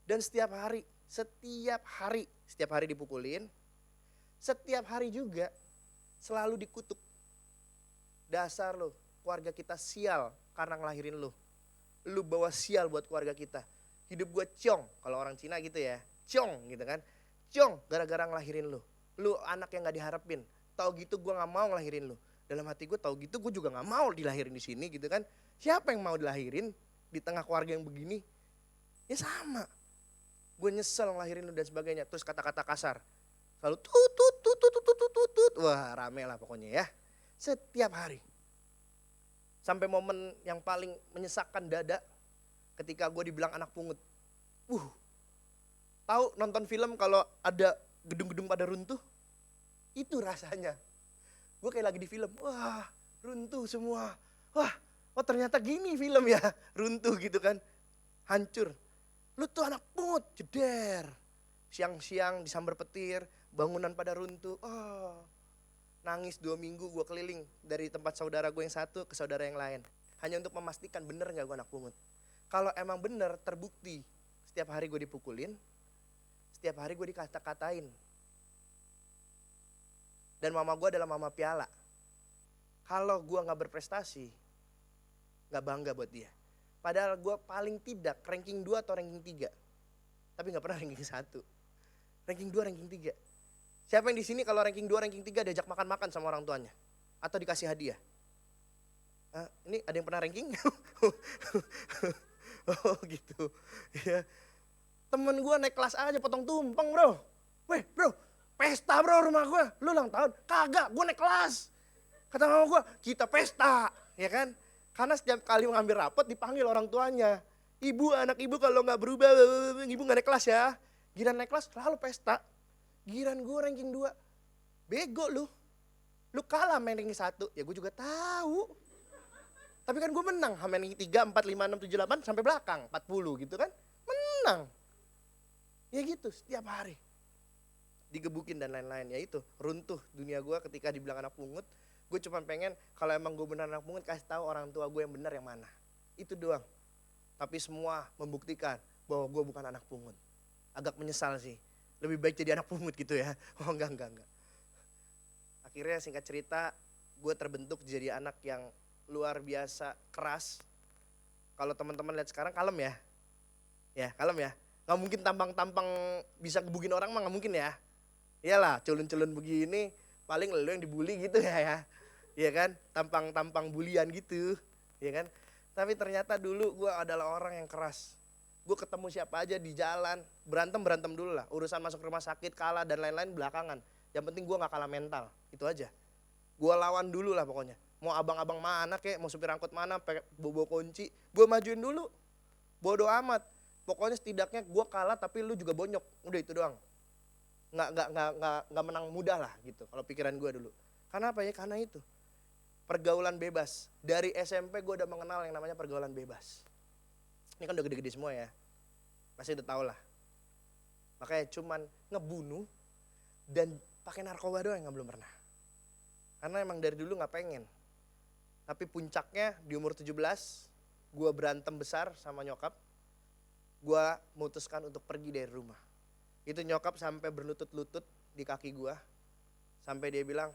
Dan setiap hari dipukulin. Setiap hari juga selalu dikutuk. Dasar lo, keluarga kita sial karena ngelahirin lo. Lu bawa sial buat keluarga kita. Hidup gue ciong, kalau orang Cina gitu ya. Ciong gitu kan. Ciong gara-gara ngelahirin lu. Lu anak yang gak diharapin. Tahu gitu gue gak mau ngelahirin lu. Dalam hati gue tahu gitu gue juga gak mau dilahirin di sini gitu kan. Siapa yang mau dilahirin di tengah keluarga yang begini? Ya sama. Gue nyesel ngelahirin lu dan sebagainya. Terus kata-kata kasar. Selalu tut. Wah, rame lah pokoknya ya. Setiap hari. Sampai momen yang paling menyesakkan dada ketika gue dibilang anak pungut. Tahu nonton film kalau ada gedung-gedung pada runtuh? Itu rasanya. Gue kayak lagi di film. Wah, runtuh semua. Wah, oh ternyata gini film ya. Runtuh gitu kan. Hancur. Lu tuh anak pungut, jeder. Siang-siang disambar petir, bangunan pada runtuh. Oh, nangis 2 minggu gue keliling dari tempat saudara gue yang satu ke saudara yang lain. Hanya untuk memastikan bener gak gue anak pungut. Kalau emang bener terbukti setiap hari gue dipukulin, setiap hari gue dikata-katain. Dan mama gue adalah mama piala. Kalau gue gak berprestasi, gak bangga buat dia. Padahal gue paling tidak ranking 2 atau ranking 3. Tapi gak pernah ranking 1. Ranking 2, ranking 3. Siapa yang di sini kalau ranking 2, ranking 3 diajak makan-makan sama orang tuanya? Atau dikasih hadiah? Ini ada yang pernah ranking? Oh gitu. Ya. Temen gue naik kelas aja potong tumpeng bro. Weh bro, pesta bro rumah gue. Lu ulang tahun? Kagak, gue naik kelas. Kata mama gue, kita pesta. Ya kan? Karena setiap kali mengambil rapot dipanggil orang tuanya. Ibu, anak ibu kalau gak berubah, ibu gak naik kelas ya. Giliran naik kelas selalu pesta. Giliran gue ranking 2. Bego lu. Lu kalah main ranking 1. Ya gue juga tahu. Tapi kan gue menang. Main ranking 3, 4, 5, 6, 7, 8 sampai belakang. 40 gitu kan. Menang. Ya gitu setiap hari. Digebukin dan lain-lain. Ya itu runtuh dunia gue ketika dibilang anak pungut. Gue cuma pengen kalau emang gue benar anak pungut kasih tahu orang tua gue yang benar yang mana. Itu doang. Tapi semua membuktikan bahwa gue bukan anak pungut. Agak menyesal sih. Lebih baik jadi anak pungut gitu ya. Oh enggak. Akhirnya singkat cerita, gue terbentuk jadi anak yang luar biasa keras. Kalau teman-teman lihat sekarang kalem ya. Ya kalem ya. Gak mungkin tampang-tampang bisa ngebugin orang mah gak mungkin ya. Iyalah culun-culun begini paling lu yang dibully gitu ya. Iya kan, tampang-tampang bulian gitu. Iya kan. Tapi ternyata dulu gue adalah orang yang keras. Gue ketemu siapa aja di jalan, berantem dulu lah. Urusan masuk rumah sakit, kalah dan lain-lain belakangan. Yang penting gue gak kalah mental, itu aja. Gue lawan dulu lah pokoknya. Mau abang-abang mana kek, mau supir angkot mana, bawa kunci. Gue majuin dulu, bodo amat. Pokoknya setidaknya gue kalah tapi lu juga bonyok, udah itu doang. Nggak menang mudah lah gitu, kalau pikiran gue dulu. Karena apa ya, karena itu. Pergaulan bebas, dari SMP gue udah mengenal yang namanya pergaulan bebas. Ini kan udah gede-gede semua ya, pasti udah tau lah. Makanya cuman ngebunuh dan pakai narkoba doang yang belum pernah. Karena emang dari dulu gak pengen. Tapi puncaknya di umur 17, gue berantem besar sama nyokap. Gue memutuskan untuk pergi dari rumah. Itu nyokap sampai berlutut-lutut di kaki gue. Sampai dia bilang,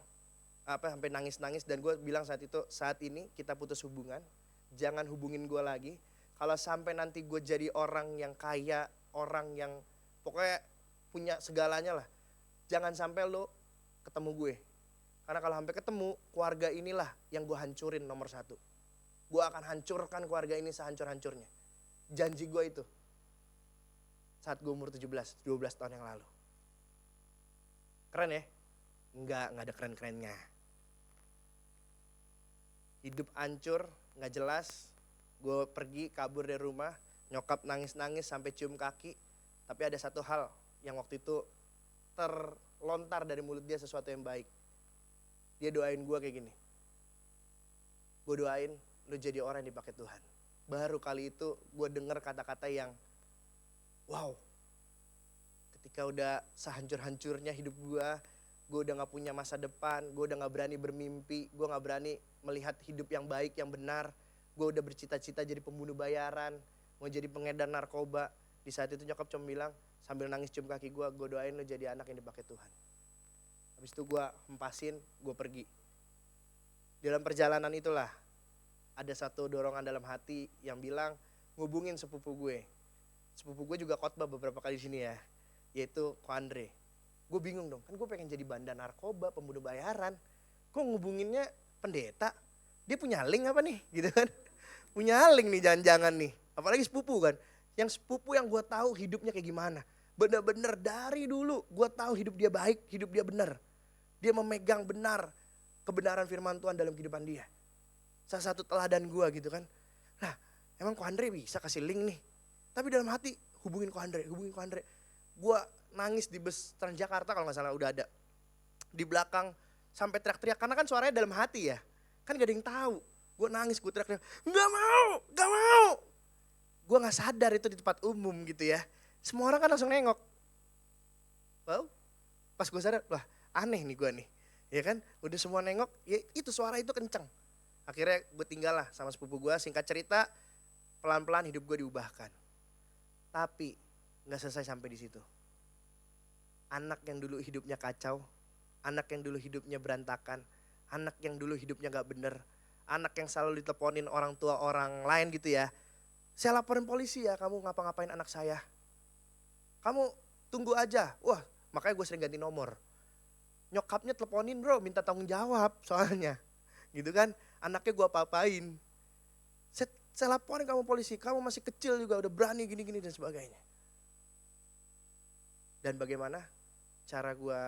sampai nangis-nangis. Dan gue bilang saat ini kita putus hubungan. Jangan hubungin gue lagi. Kalau sampai nanti gue jadi orang yang kaya, orang yang pokoknya punya segalanya lah. Jangan sampai lo ketemu gue. Karena kalau sampai ketemu, keluarga inilah yang gue hancurin nomor 1. Gue akan hancurkan keluarga ini sehancur-hancurnya. Janji gue itu. Saat gue umur 17, 12 tahun yang lalu. Keren ya? Enggak ada keren-kerennya. Hidup hancur, gak jelas. Gue pergi kabur dari rumah, nyokap nangis-nangis sampai cium kaki. Tapi ada satu hal yang waktu itu terlontar dari mulut dia, sesuatu yang baik. Dia doain gue kayak gini. Gue doain lu jadi orang yang dipakai Tuhan. Baru kali itu gue denger kata-kata yang wow. Ketika udah sehancur-hancurnya hidup gue gue udah gak punya masa depan, gue udah gak berani bermimpi, gue gak berani melihat hidup yang baik, yang benar. Gue udah bercita-cita jadi pembunuh bayaran, mau jadi pengedar narkoba. Di saat itu nyokap cuma bilang sambil nangis cium kaki gue doain lo jadi anak yang dipakai Tuhan. Habis itu gue hempasin, gue pergi. Dalam perjalanan itulah ada satu dorongan dalam hati yang bilang ngubungin sepupu gue. Sepupu gue juga khotbah beberapa kali di sini ya, yaitu Ko Andre. Gue bingung dong, kan gue pengen jadi bandar narkoba, pembunuh bayaran. Kok ngubunginnya pendeta? Dia punya link apa nih gitu kan? Punya link nih jangan-jangan nih. Apalagi sepupu kan. Yang sepupu yang gue tahu hidupnya kayak gimana. Bener-bener dari dulu gue tahu hidup dia baik, hidup dia benar. Dia memegang benar kebenaran firman Tuhan dalam kehidupan dia. Salah satu teladan gue gitu kan. Nah emang Ko Andre bisa kasih link nih. Tapi dalam hati hubungin Ko Andre. Gue nangis di bus Transjakarta kalau gak salah udah ada. Di belakang sampai teriak-teriak karena kan suaranya dalam hati ya. Kan gak ada yang tahu. Gue nangis, gue teriak-teriak, gak mau. Gue gak sadar itu di tempat umum gitu ya. Semua orang kan langsung nengok. Wow, pas gue sadar, wah aneh nih gue nih. Ya kan, udah semua nengok, ya itu suara itu kenceng. Akhirnya gue tinggal lah sama sepupu gue, singkat cerita, pelan-pelan hidup gue diubahkan. Tapi gak selesai sampai di situ. Anak yang dulu hidupnya kacau, anak yang dulu hidupnya berantakan, anak yang dulu hidupnya gak bener, anak yang selalu diteleponin orang tua orang lain gitu ya. Saya laporin polisi ya, kamu ngapa-ngapain anak saya. Kamu tunggu aja. Wah, makanya gue sering ganti nomor. Nyokapnya teleponin bro, minta tanggung jawab soalnya. Gitu kan, anaknya gue apa-apain. Saya laporin kamu polisi, kamu masih kecil juga udah berani gini-gini dan sebagainya. Dan bagaimana cara gue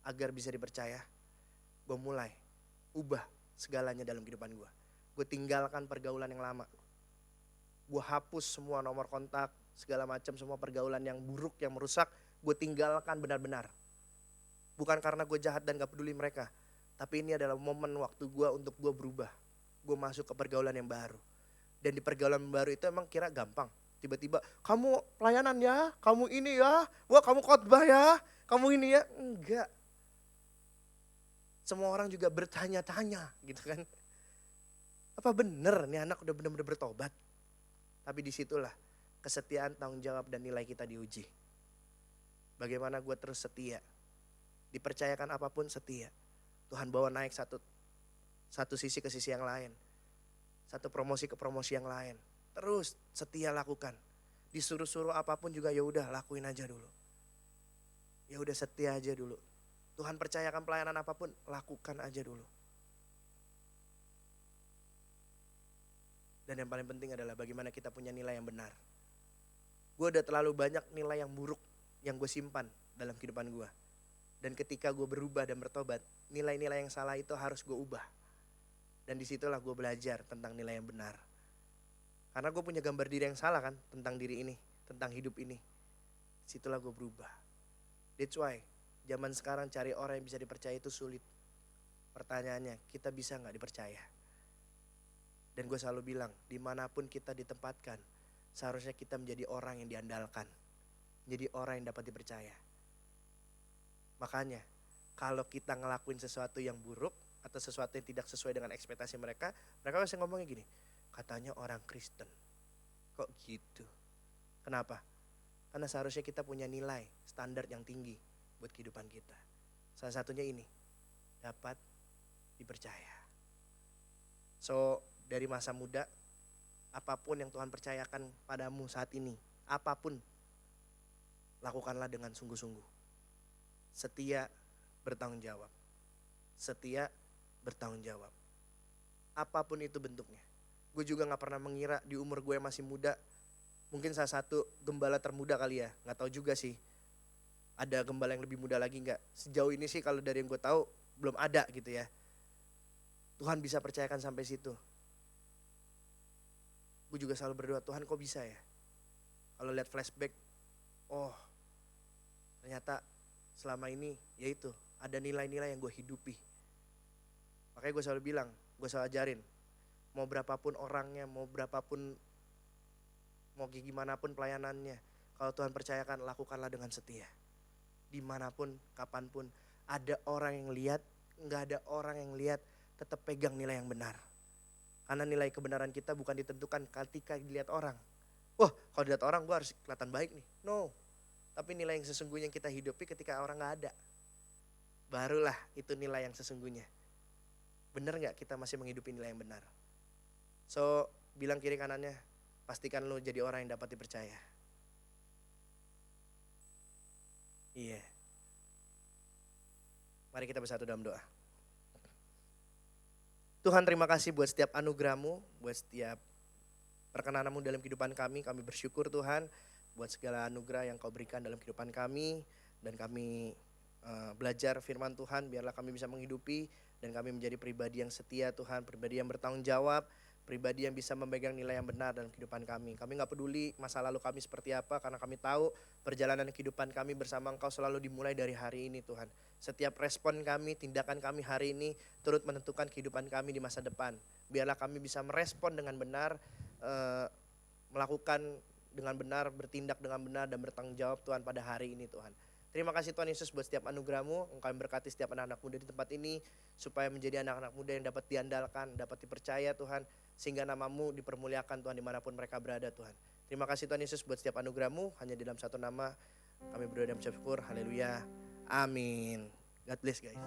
agar bisa dipercaya? Gue mulai ubah segalanya dalam kehidupan gue. Gue tinggalkan pergaulan yang lama. Gue hapus semua nomor kontak, segala macam semua pergaulan yang buruk, yang merusak. Gue tinggalkan benar-benar. Bukan karena gue jahat dan gak peduli mereka. Tapi ini adalah momen waktu gue untuk gue berubah. Gue masuk ke pergaulan yang baru. Dan di pergaulan baru itu emang kira gampang. Tiba-tiba kamu pelayanan ya, kamu ini ya, wah kamu khotbah ya, kamu ini ya. Enggak. Semua orang juga bertanya-tanya gitu kan. Apa bener nih anak udah benar-benar bertobat? Tapi disitulah kesetiaan, tanggung jawab dan nilai kita diuji. Bagaimana gue terus setia. Dipercayakan apapun setia. Tuhan bawa naik satu sisi ke sisi yang lain. Satu promosi ke promosi yang lain. Terus setia lakukan. Disuruh-suruh apapun juga ya udah lakuin aja dulu. Ya udah setia aja dulu. Tuhan percayakan pelayanan apapun, lakukan aja dulu. Dan yang paling penting adalah bagaimana kita punya nilai yang benar. Gue udah terlalu banyak nilai yang buruk yang gue simpan dalam kehidupan gue. Dan ketika gue berubah dan bertobat, nilai-nilai yang salah itu harus gue ubah. Dan disitulah gue belajar tentang nilai yang benar. Karena gue punya gambar diri yang salah kan, tentang diri ini, tentang hidup ini. Disitulah gue berubah. That's why zaman sekarang cari orang yang bisa dipercaya itu sulit. Pertanyaannya, kita bisa gak dipercaya? Dan gue selalu bilang, dimanapun kita ditempatkan, seharusnya kita menjadi orang yang diandalkan. Menjadi orang yang dapat dipercaya. Makanya, kalau kita ngelakuin sesuatu yang buruk, atau sesuatu yang tidak sesuai dengan ekspektasi mereka pasti ngomongnya gini, katanya orang Kristen. Kok gitu? Kenapa? Karena seharusnya kita punya nilai, standar yang tinggi buat kehidupan kita. Salah satunya ini, dapat dipercaya. So, dari masa muda, apapun yang Tuhan percayakan padamu saat ini, apapun, lakukanlah dengan sungguh-sungguh. Setia, bertanggung jawab. Setia, bertanggung jawab. Apapun itu bentuknya. Gue juga gak pernah mengira di umur gue yang masih muda, mungkin salah satu gembala termuda kali ya, gak tahu juga sih. Ada gembala yang lebih muda lagi gak? Sejauh ini sih kalau dari yang gue tahu belum ada gitu ya. Tuhan bisa percayakan sampai situ. Gue juga selalu berdoa, Tuhan kok bisa ya? Kalau lihat flashback, oh ternyata selama ini yaitu ada nilai-nilai yang gue hidupi. Makanya gue selalu bilang, gue selalu ajarin, mau berapapun orangnya, mau berapapun, mau gimana pun pelayanannya, kalau Tuhan percayakan lakukanlah dengan setia. Dimanapun, kapanpun, Ada orang yang lihat, nggak ada orang yang lihat, tetap pegang nilai yang benar. Karena nilai kebenaran kita bukan ditentukan ketika dilihat orang. Wah, kalau dilihat orang gue harus kelihatan baik nih. No, tapi nilai yang sesungguhnya yang kita hidupi ketika orang gak ada. Barulah itu nilai yang sesungguhnya. Benar gak kita masih menghidupi nilai yang benar? So, bilang kiri kanannya, pastikan lo jadi orang yang dapat dipercaya. Iya. Mari kita bersatu dalam doa. Tuhan, terima kasih buat setiap anugerah-Mu, buat setiap perkenanan-Mu dalam kehidupan kami. Kami bersyukur Tuhan buat segala anugerah yang Kau berikan dalam kehidupan kami. Dan kami belajar firman Tuhan, biarlah kami bisa menghidupi. Dan kami menjadi pribadi yang setia Tuhan, pribadi yang bertanggung jawab, pribadi yang bisa memegang nilai yang benar dalam kehidupan kami. Kami gak peduli masa lalu kami seperti apa, karena kami tahu perjalanan kehidupan kami bersama Engkau selalu dimulai dari hari ini Tuhan. Setiap respon kami, tindakan kami hari ini turut menentukan kehidupan kami di masa depan. Biarlah kami bisa merespon dengan benar, melakukan dengan benar, bertindak dengan benar, dan bertanggung jawab Tuhan pada hari ini Tuhan. Terima kasih Tuhan Yesus buat setiap anugerah-Mu. Engkau yang berkati setiap anak-anak muda di tempat ini, supaya menjadi anak-anak muda yang dapat diandalkan, dapat dipercaya Tuhan, sehingga nama-Mu dipermuliakan Tuhan dimanapun mereka berada Tuhan. Terima kasih Tuhan Yesus buat setiap anugerah-Mu. Hanya di dalam satu nama kami berdoa dan mengucap syukur. Haleluya. Amin. God bless guys.